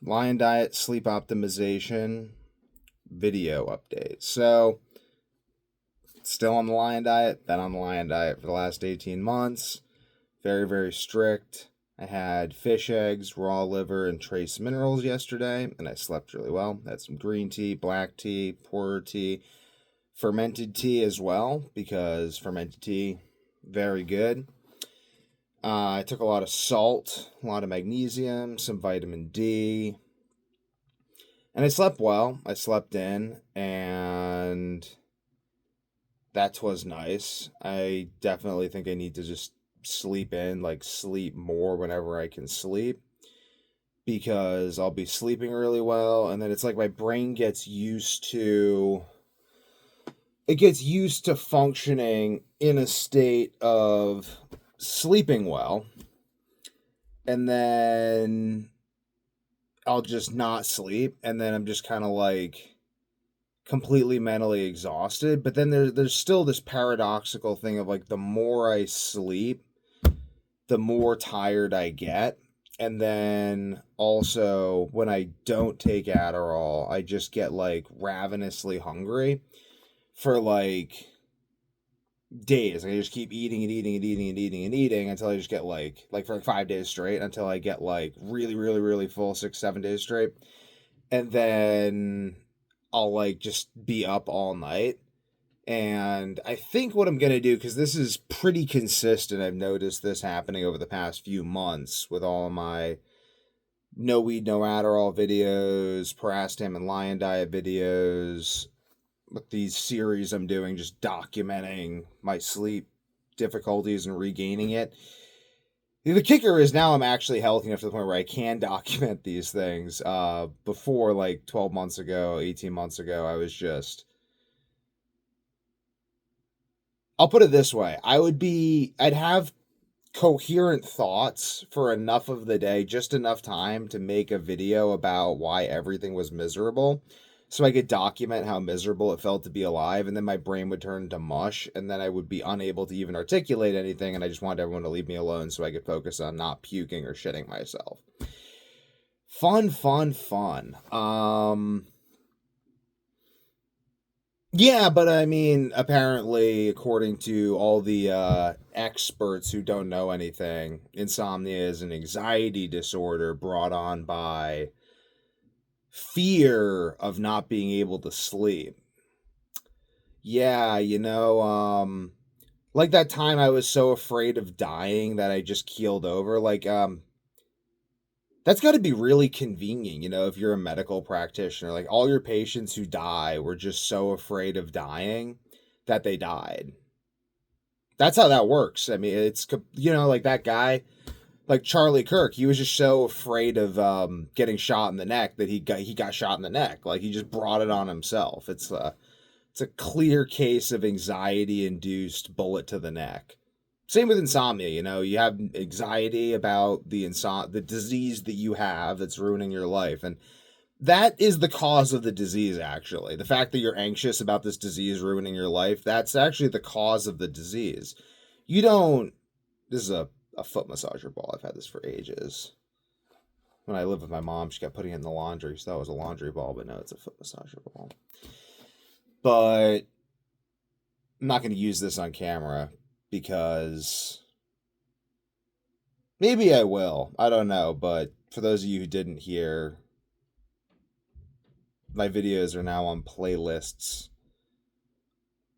Lion Diet Sleep Optimization video update. So, still on the Lion Diet, been on the Lion Diet for the last 18 months. Very, very strict. I had fish eggs, raw liver, and trace minerals yesterday, and I slept really well. Had some green tea, black tea, porter tea, fermented tea as well, because fermented tea, very good. I took a lot of salt, a lot of magnesium, some vitamin D, and I slept well. I slept in, and that was nice. I definitely think I need to just sleep in, like sleep more whenever I can sleep, because I'll be sleeping really well, and then it's like my brain gets used to functioning in a state of sleeping well, and then I'll just not sleep, and then I'm just kind of like completely mentally exhausted. But then there's still this paradoxical thing of like the more I sleep, the more tired I get. And then also when I don't take Adderall, I just get like ravenously hungry for like days. I just keep eating and eating and eating and eating and eating until I just get like for like 5 days straight, until I get like really, really, really full 6, 7 days straight. And then I'll like just be up all night. And I think what I'm going to do, because this is pretty consistent, I've noticed this happening over the past few months with all my no weed, no Adderall videos, Parastam and Lion Diet videos, with these series I'm doing, just documenting my sleep difficulties and regaining it. The kicker is now I'm actually healthy enough to the point where I can document these things. Before, like 12 months ago, 18 months ago, I'll put it this way. I'd have coherent thoughts for enough of the day, just enough time to make a video about why everything was miserable. So I could document how miserable it felt to be alive, and then my brain would turn into mush, and then I would be unable to even articulate anything, and I just wanted everyone to leave me alone so I could focus on not puking or shitting myself. Fun, fun, fun. Yeah, but I mean, apparently, according to all the experts who don't know anything, insomnia is an anxiety disorder brought on by fear of not being able to sleep. Yeah, like that time I was so afraid of dying that I just keeled over. That's got to be really convenient, if you're a medical practitioner. Like all your patients who die were just so afraid of dying that they died. That's how that works. I mean, like that guy, like Charlie Kirk, he was just so afraid of getting shot in the neck that he got shot in the neck. Like he just brought it on himself. It's a clear case of anxiety induced bullet to the neck. Same with insomnia. You have anxiety about the disease that you have that's ruining your life, and that is the cause of the disease. Actually, the fact that you're anxious about this disease ruining your life, that's actually the cause of the disease. You don't. This is a foot massager ball. I've had this for ages. When I lived with my mom, she kept putting it in the laundry, so that was a laundry ball, but no, it's a foot massager ball. But I'm not going to use this on camera because maybe I will. I don't know. But for those of you who didn't hear, my videos are now on playlists.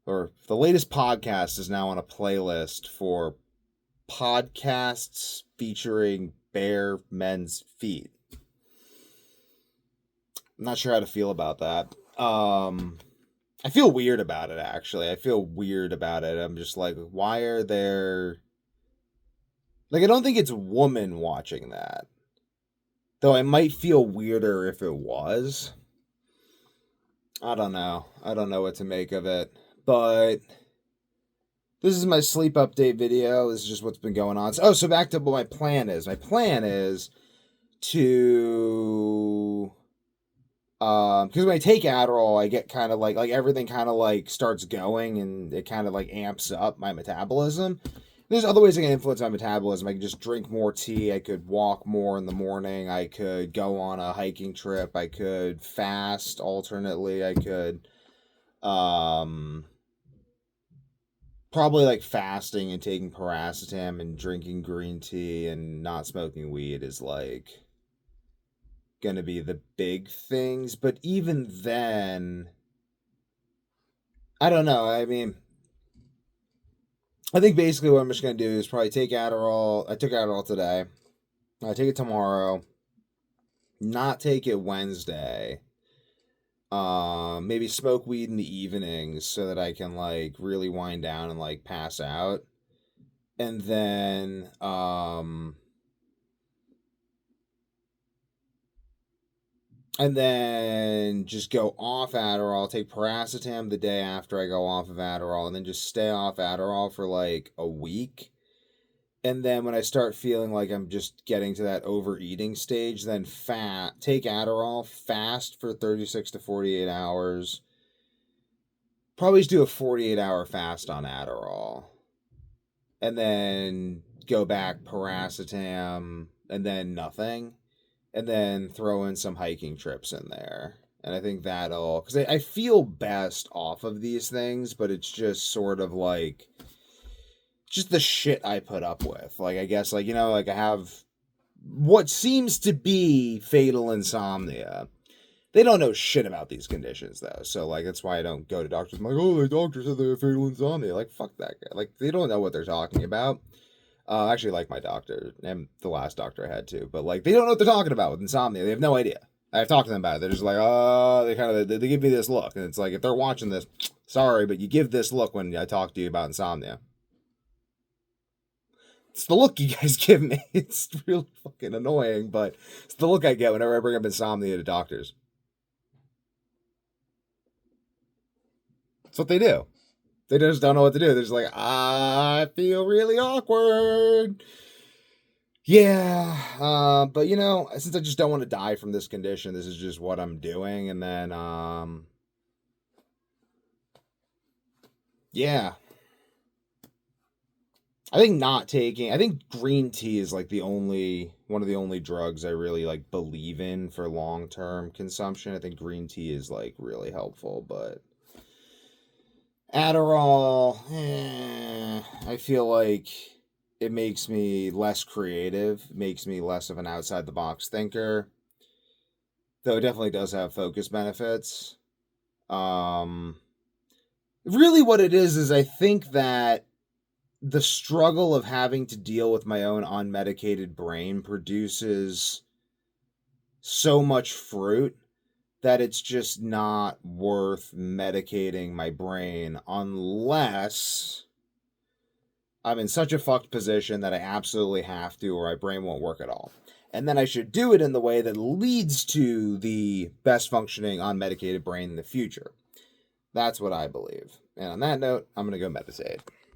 Or the latest podcast is now on a playlist for podcasts featuring bare men's feet. I'm not sure how to feel about that. I feel weird about it, actually. I feel weird about it. I'm just like, why are there. Like, I don't think it's a woman watching that. Though I might feel weirder if it was. I don't know. I don't know what to make of it. But this is my sleep update video. This is just what's been going on. So back to what my plan is. My plan is to because when I take Adderall, I get kind of like everything kind of like starts going, and it kind of like amps up my metabolism. There's other ways I can influence my metabolism. I could just drink more tea. I could walk more in the morning. I could go on a hiking trip. I could fast alternately. I could probably like fasting and taking paracetam and drinking green tea and not smoking weed is like gonna be the big things. But even then, I don't know. I mean, I think basically what I'm just gonna do is probably take Adderall. I took Adderall today. I take it tomorrow. Not take it Wednesday. Maybe smoke weed in the evenings so that I can like really wind down and like pass out. And then just go off Adderall, take paracetam the day after I go off of Adderall, and then just stay off Adderall for like a week. And then when I start feeling like I'm just getting to that overeating stage, then take Adderall, fast for 36 to 48 hours. Probably just do a 48-hour fast on Adderall. And then go back paracetam, and then nothing. And then throw in some hiking trips in there. And I think that'll... Because I feel best off of these things, but it's just sort of like... just the shit I put up with. Like, I guess, like, you know, like I have what seems to be fatal insomnia. They don't know shit about these conditions, though. So, like, that's why I don't go to doctors. I'm like, oh, the doctor said they have fatal insomnia. Like, fuck that guy. Like, they don't know what they're talking about. I actually like my doctor and the last doctor I had too. But, like, they don't know what they're talking about with insomnia. They have no idea. I've talked to them about it. They're just like, oh, they give me this look. And it's like, if they're watching this, sorry, but you give this look when I talk to you about insomnia. It's the look you guys give me. It's really fucking annoying, but it's the look I get whenever I bring up insomnia to doctors. That's what they do. They just don't know what to do. They're just like, I feel really awkward. Yeah, but you know, since I just don't want to die from this condition, this is just what I'm doing. And then, yeah. I think green tea is like one of the only drugs I really like believe in for long-term consumption. I think green tea is like really helpful, but Adderall, I feel like it makes me less creative, makes me less of an outside the box thinker. Though it definitely does have focus benefits. Um Really what it is I think that the struggle of having to deal with my own unmedicated brain produces so much fruit that it's just not worth medicating my brain unless I'm in such a fucked position that I absolutely have to or my brain won't work at all. And then I should do it in the way that leads to the best functioning unmedicated brain in the future. That's what I believe. And on that note, I'm going to go meditate.